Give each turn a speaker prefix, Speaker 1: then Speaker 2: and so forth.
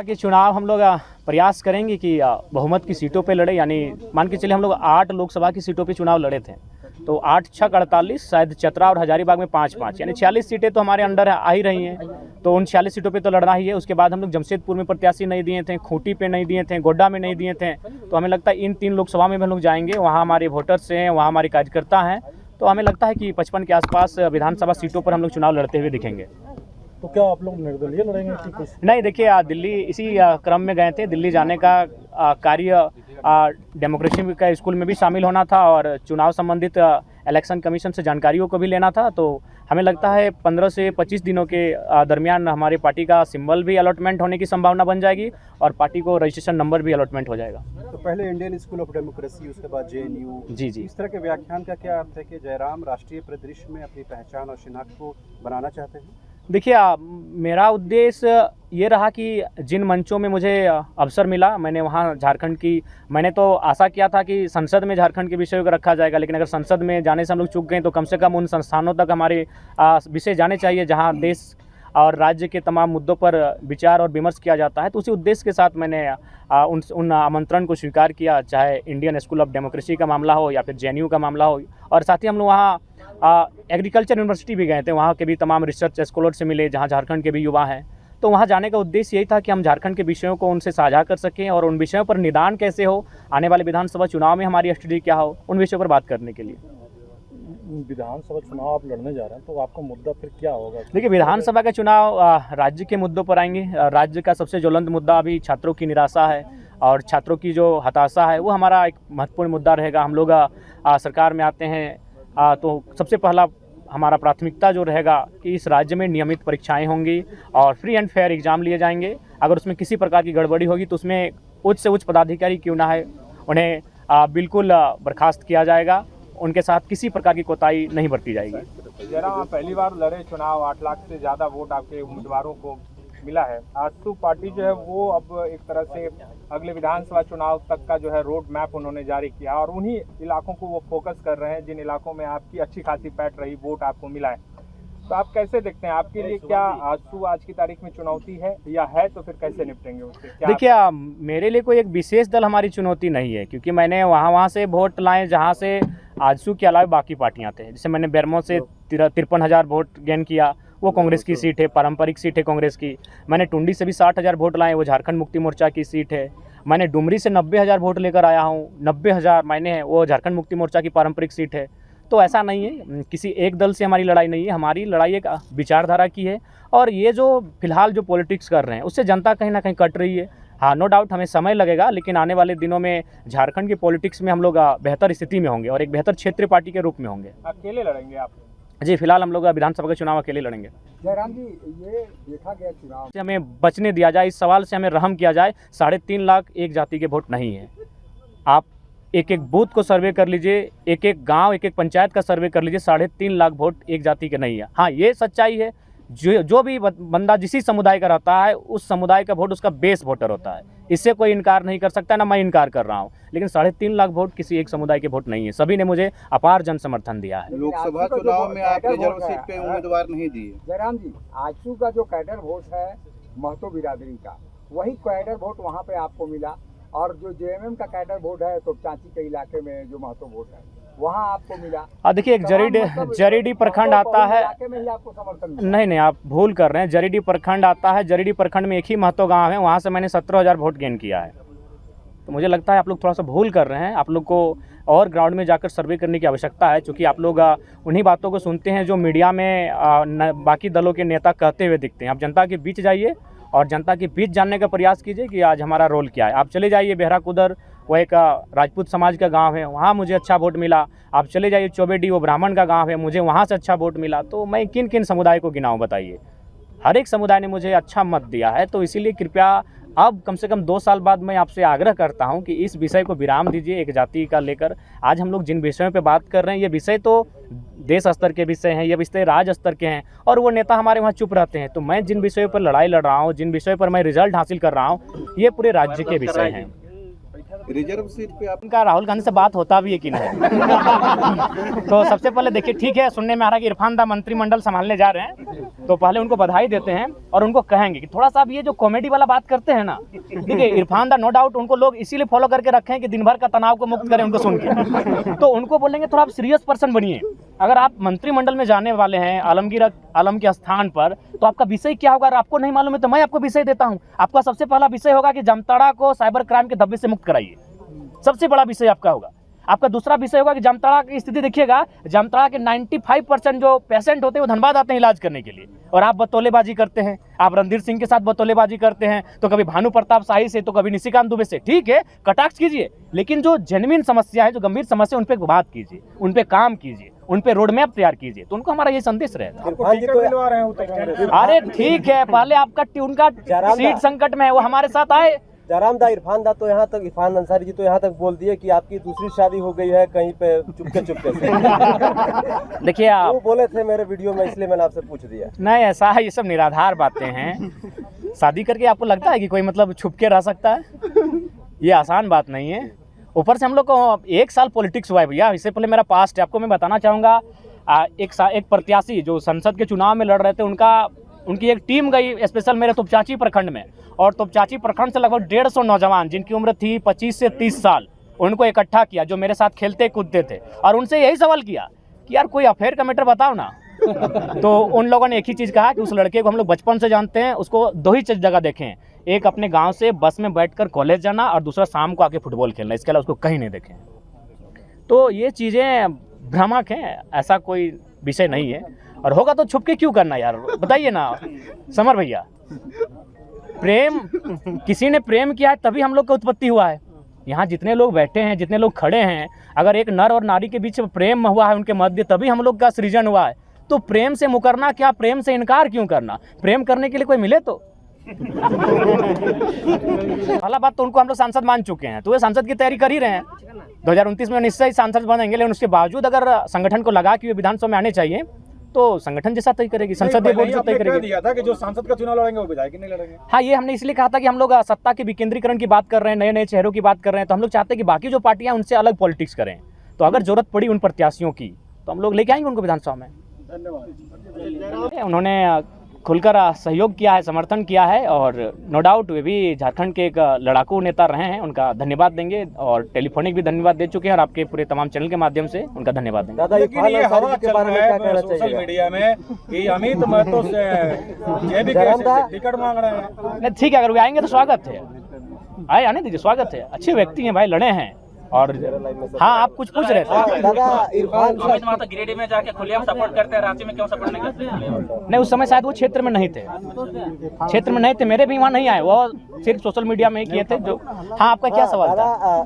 Speaker 1: कि चुनाव हम लोग प्रयास करेंगे कि बहुमत की सीटों पे लड़े, यानी मान के चलिए हम लोग 8 लोकसभा की सीटों पे चुनाव लड़े थे, तो 8 छक 48, शायद चतरा और हजारीबाग में 5-5, यानी 46 सीटें तो हमारे अंडर आ ही रही हैं। तो उन 46 सीटों पे तो लड़ना ही है। उसके बाद हम लोग जमशेदपुर में प्रत्याशी नहीं दिए थे, खूंटी पे नहीं दिए थे, गोड्डा में नहीं दिए थे। तो हमें लगता है इन 3 लोकसभा में भी हम लोग जाएंगे, वहाँ हमारे वोटर्स हैं, वहाँ हमारे कार्यकर्ता हैं। तो हमें लगता है कि 55 के आसपास विधानसभा सीटों पर हम लोग चुनाव लड़ते हुए दिखेंगे।
Speaker 2: तो क्या आप लोग निर्दलीय लड़ेंगे कि कुछ?
Speaker 1: नहीं, देखिए दिल्ली इसी क्रम में गए थे। दिल्ली जाने का कार्य डेमोक्रेसी का स्कूल में भी शामिल होना था और चुनाव संबंधित इलेक्शन कमीशन से जानकारियों को भी लेना था। तो हमें लगता है 15 से 25 दिनों के दरमियान हमारे पार्टी का सिंबल भी अलॉटमेंट होने की संभावना बन जाएगी और पार्टी को रजिस्ट्रेशन नंबर भी अलॉटमेंट हो जाएगा।
Speaker 3: तो पहले इंडियन स्कूल ऑफ डेमोक्रेसी, उसके बाद जेएनयू।
Speaker 1: जी।
Speaker 3: इस तरह के व्याख्यान का क्या अर्थ है कि जयराम राष्ट्रीय परिदृश्य में अपनी पहचान और शिनाख्त को बनाना चाहते हैं?
Speaker 1: देखिए मेरा उद्देश्य ये रहा कि जिन मंचों में मुझे अवसर मिला, मैंने वहाँ झारखंड की, मैंने तो आशा किया था कि संसद में झारखंड के विषयों को रखा जाएगा, लेकिन अगर संसद में जाने से हम लोग चूक गए तो कम से कम उन संस्थानों तक हमारे विषय जाने चाहिए जहाँ देश और राज्य के तमाम मुद्दों पर विचार और विमर्श किया जाता है। तो उसी उद्देश्य के साथ मैंने उन आमंत्रण को स्वीकार किया, चाहे इंडियन स्कूल ऑफ डेमोक्रेसी का मामला हो या फिर जेएनयू का मामला हो। और साथ ही हम लोग वहाँ एग्रीकल्चर यूनिवर्सिटी भी गए थे, वहाँ के भी तमाम रिसर्च स्कॉलर से मिले जहाँ झारखंड के भी युवा हैं। तो वहाँ जाने का उद्देश्य यही था कि हम झारखंड के विषयों को उनसे साझा कर सकें और उन विषयों पर निदान कैसे हो, आने वाले विधानसभा चुनाव में हमारी स्टडी क्या हो, उन विषयों पर बात करने के लिए।
Speaker 2: विधानसभा चुनाव आप लड़ने जा रहे हैं, तो आपका मुद्दा फिर क्या होगा?
Speaker 1: देखिए, विधानसभा का चुनाव राज्य के मुद्दों पर आएंगे। राज्य का सबसे ज्वलंत मुद्दा अभी छात्रों की निराशा है और छात्रों की जो हताशा है वो हमारा एक महत्वपूर्ण मुद्दा रहेगा। हम लोग सरकार में आते हैं तो सबसे पहला हमारा प्राथमिकता जो रहेगा कि इस राज्य में नियमित परीक्षाएं होंगी और फ्री एंड फेयर एग्जाम लिए जाएंगे। अगर उसमें किसी प्रकार की गड़बड़ी होगी तो उसमें उच्च से उच्च पदाधिकारी क्यों ना है, उन्हें बिल्कुल बर्खास्त किया जाएगा। उनके साथ किसी प्रकार की कोताही नहीं बरती जाएगी।
Speaker 4: जयराम, पहली बार लड़े चुनाव, 8 लाख से ज़्यादा वोट आपके उम्मीदवारों को मिला है। आजसू पार्टी जो है वो अब एक तरह से अगले विधानसभा चुनाव तक का जो है रोड मैप उन्होंने जारी किया और उन्हीं इलाकों को वो फोकस कर रहे हैं जिन इलाकों में आपकी अच्छी खासी पैठ रही, वोट आपको मिला है। तो आप कैसे देखते हैं, आपके लिए क्या आजसू आज की तारीख में चुनौती है या है, तो फिर कैसे निपटेंगे उससे?
Speaker 1: देखिए मेरे लिए कोई एक विशेष दल हमारी चुनौती नहीं है, क्योंकि मैंने वहाँ से वोट लाए जहाँ से आजसू के अलावा बाकी पार्टियां थे। जैसे मैंने बेरमो से 53,000 वोट गेन किया, वो कांग्रेस की सीट है, पारंपरिक सीट है कांग्रेस की। मैंने टुंडी से भी 60,000 वोट लाए, वो झारखंड मुक्ति मोर्चा की सीट है। मैंने डुमरी से 90,000 वोट लेकर आया हूँ, 90,000 मैंने है, वो झारखंड मुक्ति मोर्चा की पारंपरिक सीट है। तो ऐसा नहीं है, किसी एक दल से हमारी लड़ाई नहीं है, हमारी लड़ाई एक विचारधारा की है। और ये जो फिलहाल जो पॉलिटिक्स कर रहे हैं उससे जनता कहीं ना कहीं कट रही है। हाँ, नो डाउट हमें समय लगेगा, लेकिन आने वाले दिनों में झारखंड की पॉलिटिक्स में हम लोग बेहतर स्थिति में होंगे और एक बेहतर क्षेत्रीय पार्टी के रूप में होंगे।
Speaker 4: अकेले लड़ेंगे आप?
Speaker 1: जी, फिलहाल हम लोग विधानसभा का चुनाव अकेले लड़ेंगे।
Speaker 5: जयराम जी, ये देखा गया चुनाव
Speaker 1: से हमें बचने दिया जाए, इस सवाल से हमें रहम किया जाए। 3.5 लाख एक जाति के वोट नहीं है। आप एक एक बूथ को सर्वे कर लीजिए, एक एक गांव, एक एक पंचायत का सर्वे कर लीजिए, 3.5 लाख वोट एक जाति के नहीं है। हाँ, ये सच्चाई है। जो भी बंदा जिसी समुदाय का रहता है उस समुदाय का वोट उसका बेस वोटर होता है, इससे कोई इनकार नहीं कर सकता, ना मैं इनकार कर रहा हूँ। लेकिन 3.5 लाख वोट किसी एक समुदाय के वोट नहीं है, सभी ने मुझे अपार जन समर्थन दिया है।
Speaker 3: लोकसभा चुनाव में आप रिजर्व सीट पे उम्मीदवार नहीं दिए।
Speaker 5: जयराम जी, आजसू का जो कैडर वोट है महतो बिरादरी का, वही कैडर वोट वहाँ पे आपको मिला, और जो जेएमएम का कैडर वोट है तो चांची के इलाके में जो महतो वोट है वहाँ आपको मिला।
Speaker 1: देखिए, एक जरीडी प्रखंड आता है,
Speaker 5: में ही आपको समर्थन मिला।
Speaker 1: नहीं, आप भूल कर रहे हैं। जरीडी प्रखंड आता है, जरीडी प्रखंड में एक ही महतो गांव है, वहाँ से मैंने 17,000 वोट गेन किया है। तो मुझे लगता है आप लोग थोड़ा सा भूल कर रहे हैं। आप लोग को और ग्राउंड में जाकर सर्वे करने की आवश्यकता है, क्योंकि आप लोग उन्हीं बातों को सुनते हैं जो मीडिया में बाकी दलों के नेता कहते हुए दिखते हैं। आप जनता के बीच जाइए और जनता के बीच जानने का प्रयास कीजिए कि आज हमारा रोल क्या है। आप चले जाइए बेहराकुदर, वो एक राजपूत समाज का गांव है, वहाँ मुझे अच्छा वोट मिला। आप चले जाइए चौबेडी, वो ब्राह्मण का गांव है, मुझे वहाँ से अच्छा वोट मिला। तो मैं किन किन समुदाय को गिनाऊँ बताइए? हर एक समुदाय ने मुझे अच्छा मत दिया है। तो इसीलिए कृपया अब कम से कम 2 साल बाद मैं आपसे आग्रह करता हूं कि इस विषय को विराम दीजिए एक जाति का लेकर। आज हम लोग जिन विषयों पे बात कर रहे हैं, ये विषय तो देश स्तर के विषय हैं, ये विषय राज्य स्तर के हैं और वो नेता हमारे वहाँ चुप रहते हैं। तो मैं जिन विषयों पर लड़ाई लड़ रहा हूँ, जिन विषयों पर मैं रिजल्ट हासिल कर रहा हूँ, ये पूरे राज्य के विषय हैं।
Speaker 3: रिजर्व सीट पे आप
Speaker 1: उनका राहुल गांधी से बात होता भी है कि नहीं। तो सबसे पहले देखिए, ठीक है, सुनने में आ रहा है कि इरफान दा मंत्रिमंडल संभालने जा रहे हैं, तो पहले उनको बधाई देते हैं और उनको कहेंगे कि थोड़ा सा अब ये जो कॉमेडी वाला बात करते हैं ना, देखिए इरफान दा नो डाउट उनको लोग इसीलिए फॉलो करके रखे हैं कि दिन भर का तनाव को मुक्त करें उनको सुन के। तो उनको बोलेंगे थोड़ा आप सीरियस पर्सन बनिए। अगर आप मंत्रिमंडल में जाने वाले हैं आलम के स्थान पर, तो आपका विषय क्या होगा? अगर आपको नहीं मालूम है तो मैं आपको विषय देता हूं। आपका सबसे पहला विषय होगा कि जामताड़ा को साइबर क्राइम के धब्बे से मुक्त कराइए, सबसे बड़ा विषय आपका होगा। आपका दूसरा विषय होगा कि जामताड़ा की स्थिति देखिएगा, जामताड़ा के 95% जो पेशेंट होते हैं वो धनबाद आते हैं इलाज करने के लिए, और आप बतौलेबाजी करते हैं। आप रणधीर सिंह के साथ बतौलेबाजी करते हैं, तो कभी भानु प्रताप शाही से, तो कभी निशिकांत दुबे से। ठीक है, कटाक्ष कीजिए, लेकिन जो जेन्युइन समस्या है, जो गंभीर समस्या, उन पर बात कीजिए, उन पर काम कीजिए, उन पे रोड मैप तैयार कीजिए। तो उनको हमारा ये संदेश रहेगा। अरे ठीक है, पहले आपका उनका सीट संकट में है, वो हमारे साथ आए।
Speaker 6: जयराम दा, इरफान दा तो यहाँ तक, इरफान अंसारी जी तो यहाँ तक बोल दिए कि आपकी दूसरी शादी हो गई है कहीं पे चुपके चुपके से।
Speaker 1: देखिए आप
Speaker 6: वो बोले थे मेरे वीडियो में, इसलिए मैंने आपसे पूछ दिया।
Speaker 1: नहीं, ऐसा है, ये सब निराधार बातें हैं। शादी करके आपको लगता है कि कोई मतलब छुप के रह सकता है? ये आसान बात नहीं है। ऊपर से हम लोग को 1 साल पॉलिटिक्स हुआ है भैया। इससे पहले मेरा पास्ट है, आपको मैं बताना चाहूँगा। एक प्रत्याशी जो संसद के चुनाव में लड़ रहे थे, उनकी एक टीम गई स्पेशल मेरे तुपचाची प्रखंड में, और तुपचाची प्रखंड से लगभग 150 नौजवान जिनकी उम्र थी 25 से 30 साल, उनको इकट्ठा किया, जो मेरे साथ खेलते कूदते थे, और उनसे यही सवाल किया कि यार कोई अफेयर का मैटर बताओ ना। तो उन लोगों ने एक ही चीज़ कहा कि उस लड़के को हम लोग बचपन से जानते हैं, उसको 2 ही जगह देखें, एक अपने गांव से बस में बैठकर कॉलेज जाना, और दूसरा शाम को आके फुटबॉल खेलना, इसके अलावा उसको कहीं नहीं देखें। तो ये चीज़ें भ्रामक हैं, ऐसा कोई विषय नहीं है। और होगा तो छुप के क्यों करना यार, बताइए ना समर भैया। प्रेम, किसी ने प्रेम किया है तभी हम लोग का उत्पत्ति हुआ है। यहाँ जितने लोग बैठे हैं, जितने लोग खड़े हैं, अगर एक नर और नारी के बीच प्रेम हुआ है उनके मध्य, तभी हम लोग का सृजन हुआ है। तो प्रेम से मुकरना क्या, प्रेम से इनकार क्यों करना? प्रेम करने के लिए कोई मिले तो। पहला बात तो उनको हम लोग सांसद मान चुके हैं, तो वे सांसद की तैयारी कर ही रहे हैं। 2029 में निश्चय सांसद बनेंगे, लेकिन उसके बावजूद अगर संगठन को लगा कि वे विधानसभा में आने चाहिए, तो संगठन जैसा तय करेगी, संसदीय बोर्ड जो तय करेगी।
Speaker 2: दिया था कि जो सांसद का चुनाव लड़ेंगे वो विधायक नहीं लड़ेंगे।
Speaker 1: हाँ, ये हमने इसलिए कहा था कि हम लोग सत्ता के विकेंद्रीकरण की बात कर रहे हैं, नए नए चेहरों की बात कर रहे हैं, तो हम लोग चाहते हैं कि बाकी जो पार्टियां उनसे अलग पॉलिटिक्स करें। तो अगर जरूरत पड़ी उन प्रत्याशियों की, तो हम लोग लेके आएंगे उनको विधानसभा में। धन्यवाद। उन्होंने खुलकर सहयोग किया है, समर्थन किया है, और नो डाउट वे भी झारखंड के एक लड़ाकू नेता रहे हैं, उनका धन्यवाद देंगे, और टेलीफोनिक भी धन्यवाद दे चुके हैं, और आपके पूरे तमाम चैनल के माध्यम से उनका धन्यवाद देंगे।
Speaker 6: दादा,
Speaker 2: लेकिन ये हवा चल रहा है सोशल मीडिया में कि अमित महतो से टिकट मांग रहे हैं।
Speaker 1: नहीं ठीक है, अगर वे आएंगे तो स्वागत है, आए, आने दीजिए, स्वागत है। अच्छे व्यक्ति हैं भाई, लड़े हैं। और हाँ, आप कुछ पूछ रहे थे।
Speaker 6: दादा, इरफान
Speaker 7: गिरिडीह में जाके खुलेआम सपोर्ट करते हैं, रांची में क्यों सपोर्ट नहीं करते?
Speaker 1: नहीं, उस समय शायद वो क्षेत्र में नहीं थे, मेरे भी वहाँ नहीं आए, वो सिर्फ सोशल मीडिया में ही किए थे। जो हाँ, आपका क्या सवाल था?